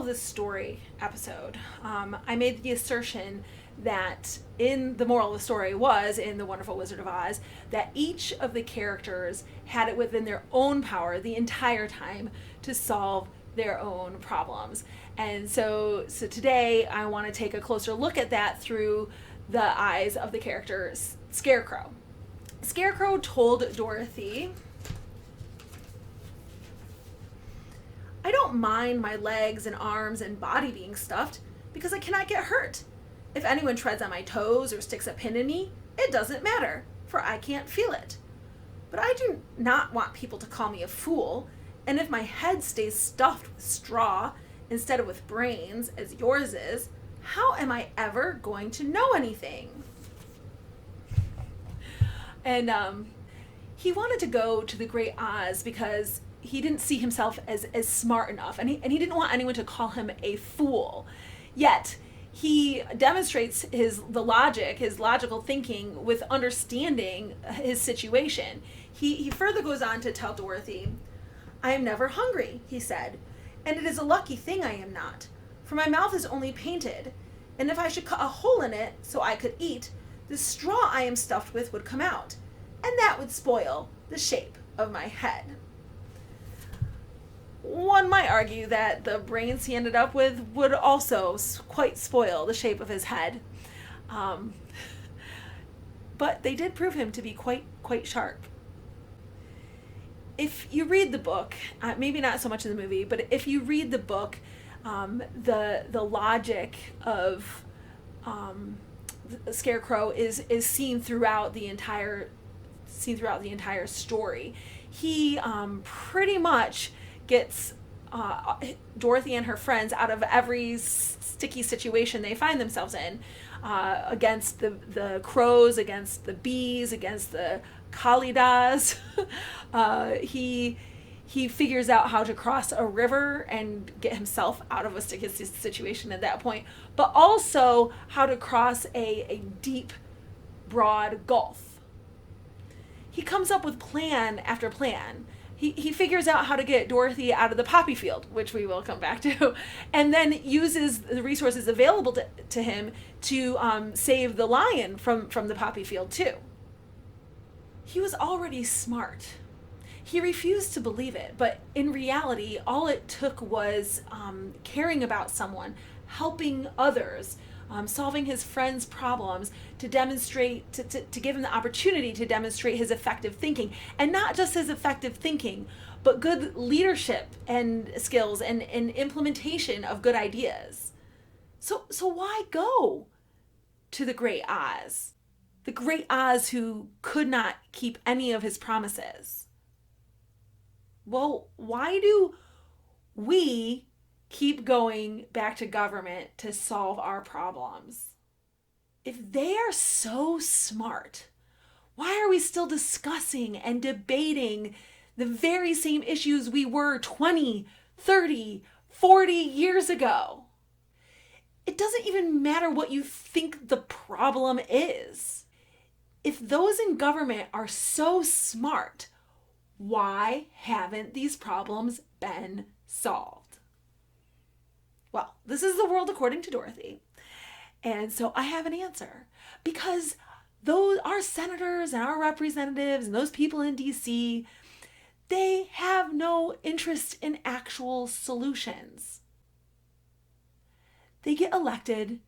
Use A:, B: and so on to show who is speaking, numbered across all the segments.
A: this story episode, I made the assertion that in the moral of the story was in The Wonderful Wizard of Oz that each of the characters had it within their own power the entire time to solve their own problems. And so today I want to take a closer look at that through the eyes of the character Scarecrow. Scarecrow told Dorothy, "I don't mind my legs and arms and body being stuffed because I cannot get hurt. If anyone treads on my toes or sticks a pin in me, it doesn't matter, for I can't feel it. But I do not want people to call me a fool, and if my head stays stuffed with straw instead of with brains, as yours is, how am I ever going to know anything?" And he wanted to go to the Great Oz because he didn't see himself as smart enough, and he didn't want anyone to call him a fool. Yet he demonstrates his logical thinking with understanding his situation. He further goes on to tell Dorothy, "I am never hungry," he said, "and it is a lucky thing I am not, for my mouth is only painted, and if I should cut a hole in it so I could eat, the straw I am stuffed with would come out, and that would spoil the shape of my head." One might argue that the brains he ended up with would also quite spoil the shape of his head. But they did prove him to be quite sharp. If you read the book, maybe not so much in the movie, but if you read the book, the logic of Scarecrow is seen throughout the entire story. He pretty much gets Dorothy and her friends out of every sticky situation they find themselves in, against the crows, against the bees, against the Kalidas. He figures out how to cross a river and get himself out of a sticky situation at that point, but also how to cross a deep, broad gulf. He comes up with plan after plan. He figures out how to get Dorothy out of the poppy field, which we will come back to, and then uses the resources available to him to save the lion from the poppy field too. He was already smart. He refused to believe it, but in reality, all it took was caring about someone, helping others, solving his friends' problems to demonstrate, to give him the opportunity to demonstrate his effective thinking. And not just his effective thinking, but good leadership and skills and implementation of good ideas. So why go to the Great Oz? The Great Oz who could not keep any of his promises. Well, why do we keep going back to government to solve our problems? If they are so smart, why are we still discussing and debating the very same issues we were 20, 30, 40 years ago? It doesn't even matter what you think the problem is. If those in government are so smart, why haven't these problems been solved? Well, this is the world according to Dorothy. And so I have an answer. Because our senators and our representatives and those people in DC, they have no interest in actual solutions. They get elected,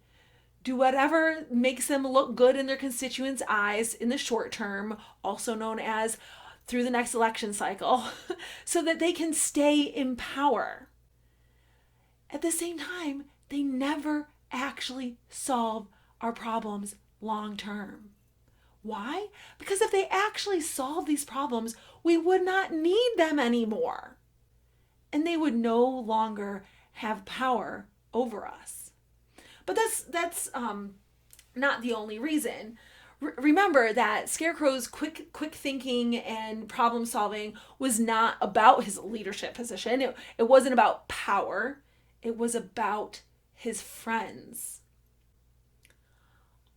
A: do whatever makes them look good in their constituents' eyes in the short term, also known as through the next election cycle, so that they can stay in power. At the same time, they never actually solve our problems long term. Why? Because if they actually solve these problems, we would not need them anymore. And they would no longer have power over us. But that's not the only reason. Remember that Scarecrow's quick thinking and problem solving was not about his leadership position. It wasn't about power. It was about his friends.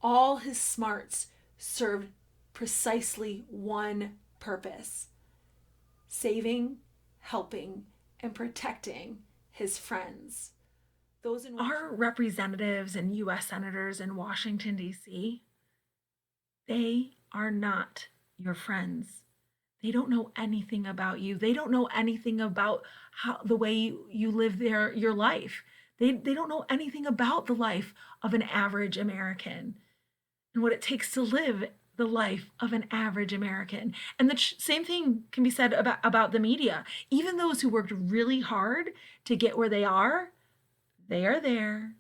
A: All his smarts served precisely one purpose: saving, helping, and protecting his friends. Those in
B: Our representatives and US senators in Washington, D.C., they are not your friends. They don't know anything about you. They don't know anything about how the way you live your life. They don't know anything about the life of an average American and what it takes to live the life of an average American. And the same thing can be said about the media. Even those who worked really hard to get where they are there,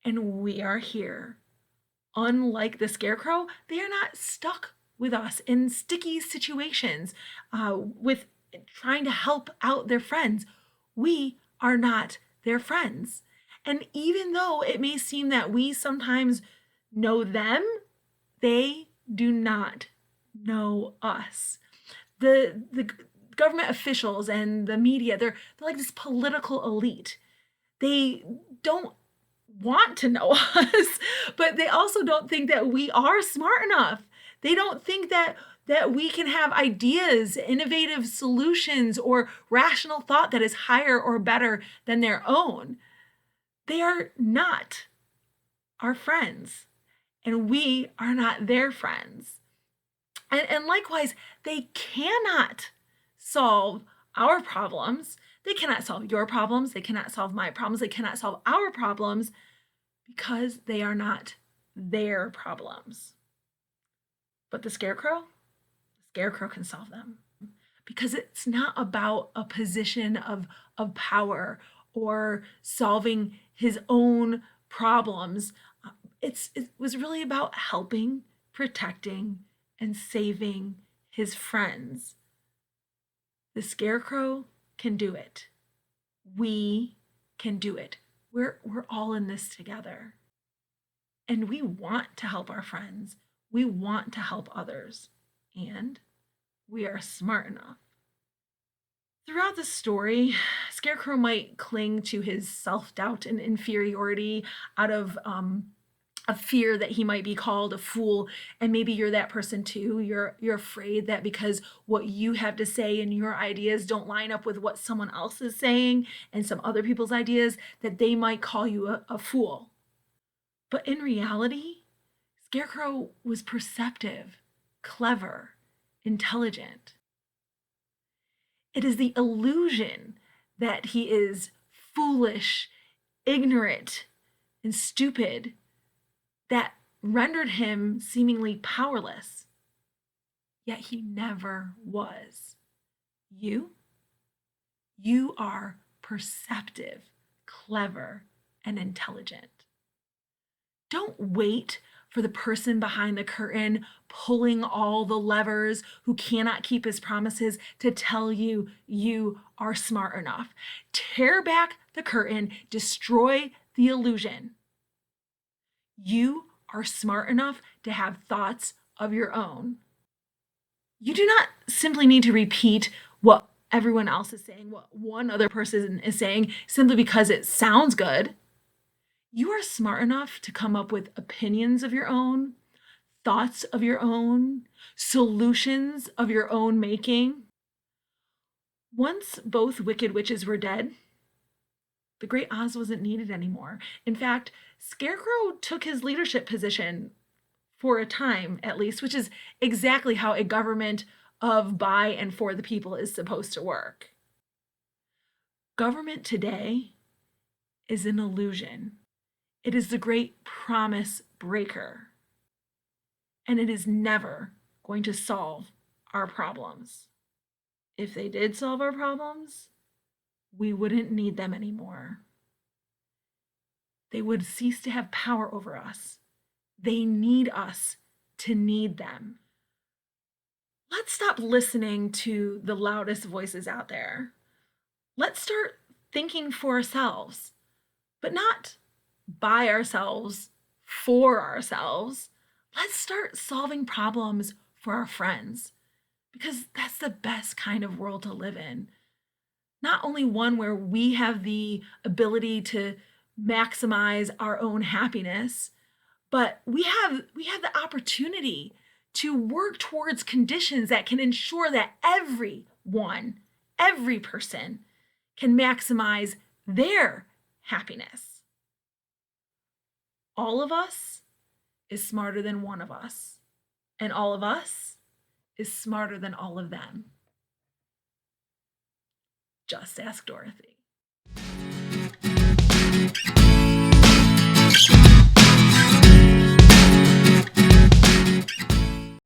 B: and we are here. Unlike the Scarecrow, they are not stuck with us in sticky situations with trying to help out their friends. We are not their friends. And even though it may seem that we sometimes know them, they do not know us. The government officials and the media, they're like this political elite. They don't want to know us, but they also don't think that we are smart enough. They don't think that we can have ideas, innovative solutions, or rational thought that is higher or better than their own. They are not our friends, and we are not their friends. And likewise, they cannot solve our problems. They cannot solve your problems. They cannot solve my problems. They cannot solve our problems because they are not their problems. But the Scarecrow can solve them because it's not about a position of power or solving his own problems. It was really about helping, protecting, and saving his friends. The Scarecrow can do it. We can do it. We're all in this together. And we want to help our friends. We want to help others. And we are smart enough. Throughout the story, Scarecrow might cling to his self-doubt and inferiority out of a fear that he might be called a fool, and maybe you're that person too. You're afraid that because what you have to say and your ideas don't line up with what someone else is saying and some other people's ideas, that they might call you a fool. But in reality, Scarecrow was perceptive, clever, intelligent. It is the illusion that he is foolish, ignorant, and stupid that rendered him seemingly powerless. Yet he never was. You are perceptive, clever, and intelligent. Don't wait for the person behind the curtain pulling all the levers who cannot keep his promises to tell you you are smart enough. Tear back the curtain, destroy the illusion. You are smart enough to have thoughts of your own. You do not simply need to repeat what everyone else is saying, what one other person is saying, simply because it sounds good. You are smart enough to come up with opinions of your own, thoughts of your own, solutions of your own making. Once both wicked witches were dead, the Great Oz wasn't needed anymore. In fact, Scarecrow took his leadership position for a time, at least, which is exactly how a government of, by, and for the people is supposed to work. Government today is an illusion. It is the great promise breaker. And it is never going to solve our problems. If they did solve our problems, we wouldn't need them anymore. They would cease to have power over us. They need us to need them. Let's stop listening to the loudest voices out there. Let's start thinking for ourselves, but not by ourselves, for ourselves. Let's start solving problems for our friends, because that's the best kind of world to live in. Not only one where we have the ability to maximize our own happiness, but we have the opportunity to work towards conditions that can ensure that every person can maximize their happiness. all of us is smarter than one of us, and all of us is smarter than all of them. Just ask Dorothy.